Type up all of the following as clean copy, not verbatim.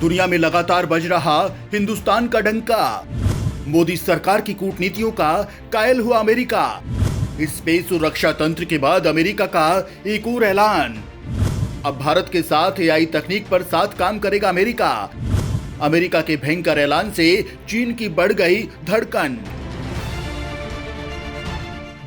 दुनिया में लगातार बज रहा हिंदुस्तान का डंका। मोदी सरकार की कूटनीतियों का कायल हुआ अमेरिका। स्पेस और रक्षा तंत्र के बाद अमेरिका का एक और ऐलान। अब भारत के साथ एआई तकनीक पर साथ काम करेगा अमेरिका। अमेरिका के भयंकर ऐलान से चीन की बढ़ गई धड़कन।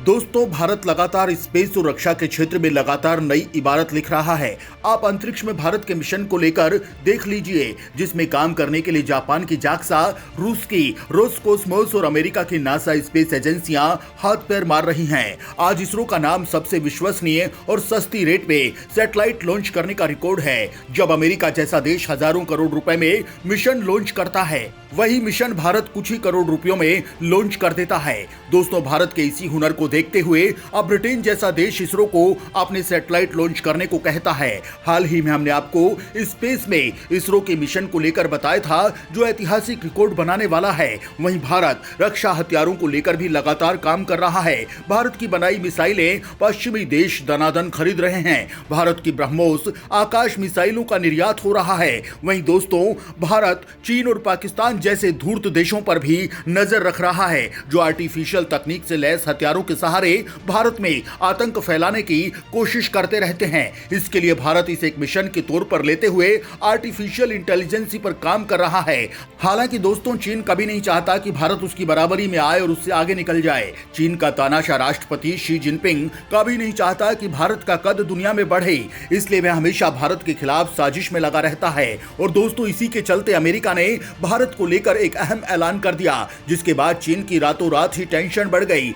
दोस्तों, भारत लगातार स्पेस और रक्षा के क्षेत्र में लगातार नई इबारत लिख रहा है। आप अंतरिक्ष में भारत के मिशन को लेकर देख लीजिए, जिसमें काम करने के लिए जापान की जाक्सा, रूस की रोसकोसमोस और अमेरिका की नासा स्पेस एजेंसियां हाथ पैर मार रही हैं। आज इसरो का नाम सबसे विश्वसनीय और सस्ती रेट पे सैटेलाइट लॉन्च करने का रिकॉर्ड है। जब अमेरिका जैसा देश हजारों करोड़ रुपए में मिशन लॉन्च करता है, वही मिशन भारत कुछ ही करोड़ रुपयों में लॉन्च कर देता है। दोस्तों, भारत के इसी हुनर को देखते हुए अब ब्रिटेन जैसा देश इसरो को अपने सैटेलाइट लॉन्च करने को कहता है। हाल ही में हमने आपको स्पेस में इसरो के मिशन को लेकर बताया था, जो ऐतिहासिक रिकॉर्ड बनाने वाला है। वहीं भारत रक्षा हथियारों को लेकर भी लगातार काम कर रहा है। भारत की बनाई मिसाइलें पश्चिमी देश दनादन खरीद रहे हैं। भारत की ब्रह्मोस आकाश मिसाइलों का निर्यात हो रहा है। वहीं दोस्तों, भारत चीन और पाकिस्तान जैसे धूर्त देशों पर भी नजर रख रहा है, जो आर्टिफिशियल तकनीक से लैस हथियारों के सहारे भारत में आतंक फैलाने की कोशिश करते रहते हैं। इसके लिए भारत इसे एक मिशन के तौर पर लेते हुए आर्टिफिशियल इंटेलिजेंस पर काम कर रहा है। हालांकि दोस्तों, चीन कभी नहीं चाहता कि भारत उसकी बराबरी में आए और उससे आगे निकल जाए। चीन का तानाशाह राष्ट्रपति शी जिनपिंग कभी नहीं चाहता कि भारत का कद दुनिया में बढ़े, इसलिए वह हमेशा भारत के खिलाफ साजिश में लगा रहता है। और दोस्तों, इसी के चलते अमेरिका ने भारत को लेकर एक अहम ऐलान कर दिया, जिसके बाद चीन की रातों रात ही टेंशन बढ़ गई।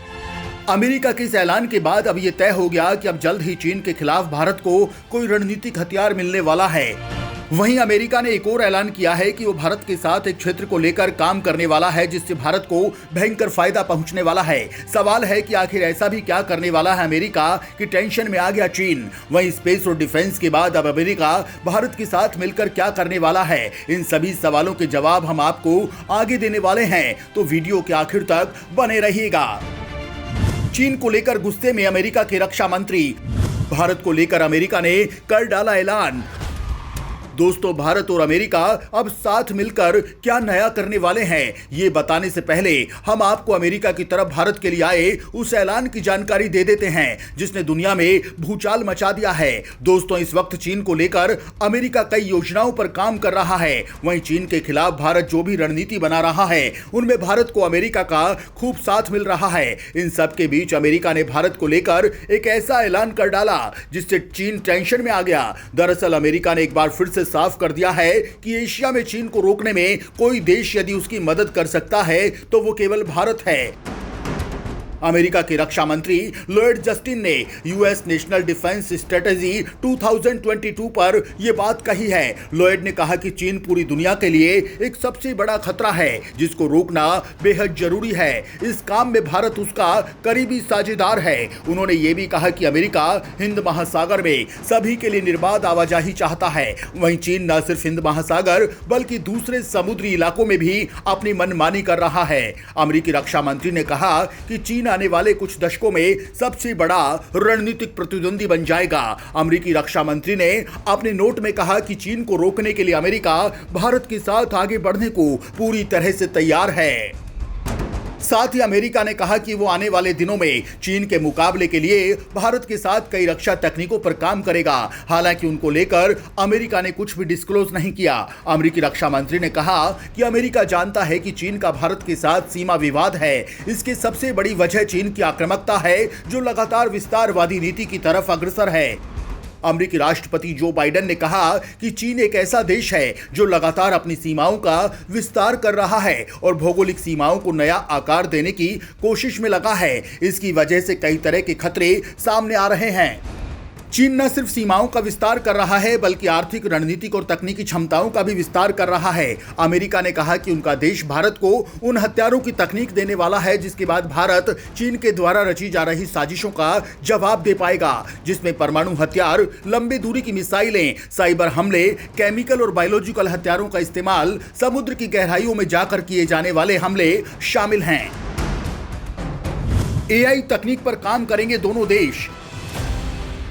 अमेरिका के इस ऐलान के बाद अब यह तय हो गया कि अब जल्द ही चीन के खिलाफ भारत को कोई रणनीतिक हथियार मिलने वाला है। वहीं अमेरिका ने एक और ऐलान किया है कि वो भारत के साथ एक क्षेत्र को लेकर काम करने वाला है, जिससे भारत को भयंकर फायदा पहुंचने वाला है। सवाल है कि आखिर ऐसा भी क्या करने वाला है अमेरिका कि टेंशन में आ गया चीन। वहीं स्पेस और डिफेंस के बाद अब अमेरिका भारत के साथ मिलकर क्या करने वाला है, इन सभी सवालों के जवाब हम आपको आगे देने वाले हैं, तो वीडियो के आखिर तक बने रहिएगा। चीन को लेकर गुस्से में अमेरिका के रक्षा मंत्री। भारत को लेकर अमेरिका ने कर डाला ऐलान। दोस्तों, भारत और अमेरिका अब साथ मिलकर क्या नया करने वाले हैं, ये बताने से पहले हम आपको अमेरिका की तरफ भारत के लिए आए उस ऐलान की जानकारी दे देते हैं, जिसने दुनिया में भूचाल मचा दिया है। दोस्तों, इस वक्त चीन को लेकर अमेरिका कई योजनाओं पर काम कर रहा है। वहीं चीन के खिलाफ भारत जो भी रणनीति बना रहा है, उनमें भारत को अमेरिका का खूब साथ मिल रहा है। इन सब के बीच अमेरिका ने भारत को लेकर एक ऐसा ऐलान कर डाला, जिससे चीन टेंशन में आ गया। दरअसल अमेरिका ने एक बार फिर से साफ कर दिया है कि एशिया में चीन को रोकने में कोई देश यदि उसकी मदद कर सकता है तो वो केवल भारत है। अमेरिका के रक्षा मंत्री लॉयड जस्टिन ने यूएस नेशनल डिफेंस स्ट्रेटेजी 2022 पर यह बात कही है। लॉयड ने कहा कि चीन पूरी दुनिया के लिए एक सबसे बड़ा खतरा है, जिसको रोकना बेहद जरूरी है। इस काम में भारत उसका करीबी साझेदार है। उन्होंने ये भी कहा कि अमेरिका हिंद महासागर में सभी के लिए निर्बाध आवाजाही चाहता है। वहीं चीन न सिर्फ हिंद महासागर बल्कि दूसरे समुद्री इलाकों में भी अपनी मनमानी कर रहा है। अमेरिकी रक्षा मंत्री ने कहा कि चीन आने वाले कुछ दशकों में सबसे बड़ा रणनीतिक प्रतिद्वंदी बन जाएगा। अमेरिकी रक्षा मंत्री ने अपने नोट में कहा कि चीन को रोकने के लिए अमेरिका भारत के साथ आगे बढ़ने को पूरी तरह से तैयार है। साथ ही अमेरिका ने कहा कि वो आने वाले दिनों में चीन के मुकाबले के लिए भारत के साथ कई रक्षा तकनीकों पर काम करेगा। हालांकि उनको लेकर अमेरिका ने कुछ भी डिस्क्लोज नहीं किया। अमेरिकी रक्षा मंत्री ने कहा कि अमेरिका जानता है कि चीन का भारत के साथ सीमा विवाद है। इसकी सबसे बड़ी वजह चीन की आक्रामकता है, जो लगातार विस्तारवादी नीति की तरफ अग्रसर है। अमेरिकी राष्ट्रपति जो बाइडेन ने कहा कि चीन एक ऐसा देश है जो लगातार अपनी सीमाओं का विस्तार कर रहा है और भौगोलिक सीमाओं को नया आकार देने की कोशिश में लगा है। इसकी वजह से कई तरह के खतरे सामने आ रहे हैं। चीन न सिर्फ सीमाओं का विस्तार कर रहा है बल्कि आर्थिक, रणनीतिक और तकनीकी क्षमताओं का भी विस्तार कर रहा है। अमेरिका ने कहा कि उनका देश भारत को उन हथियारों की तकनीक देने वाला है जिसके बाद भारत चीन के द्वारा रची जा रही साजिशों का जवाब दे पाएगा, जिसमें परमाणु हथियार, लंबी दूरी की मिसाइलें, साइबर हमले, केमिकल और बायोलॉजिकल हथियारों का इस्तेमाल, समुद्र की गहराइयों में जाकर किए जाने वाले हमले शामिल हैं। एआई तकनीक पर काम करेंगे दोनों देश।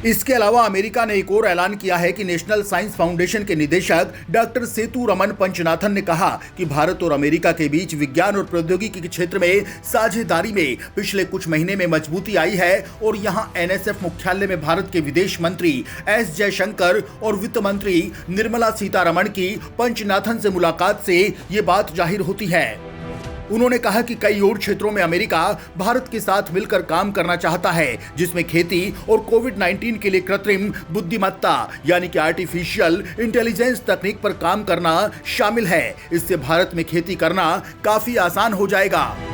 इसके अलावा अमेरिका ने एक और ऐलान किया है कि नेशनल साइंस फाउंडेशन के निदेशक डॉक्टर सेतु रमन पंचनाथन ने कहा कि भारत और अमेरिका के बीच विज्ञान और प्रौद्योगिकी के क्षेत्र में साझेदारी में पिछले कुछ महीने में मजबूती आई है और यहां एनएसएफ मुख्यालय में भारत के विदेश मंत्री एस जयशंकर और वित्त मंत्री निर्मला सीतारमण की पंचनाथन से मुलाकात से ये बात जाहिर होती है। उन्होंने कहा कि कई और क्षेत्रों में अमेरिका भारत के साथ मिलकर काम करना चाहता है, जिसमें खेती और कोविड-19 के लिए कृत्रिम बुद्धिमत्ता यानी कि आर्टिफिशियल इंटेलिजेंस तकनीक पर काम करना शामिल है। इससे भारत में खेती करना काफी आसान हो जाएगा।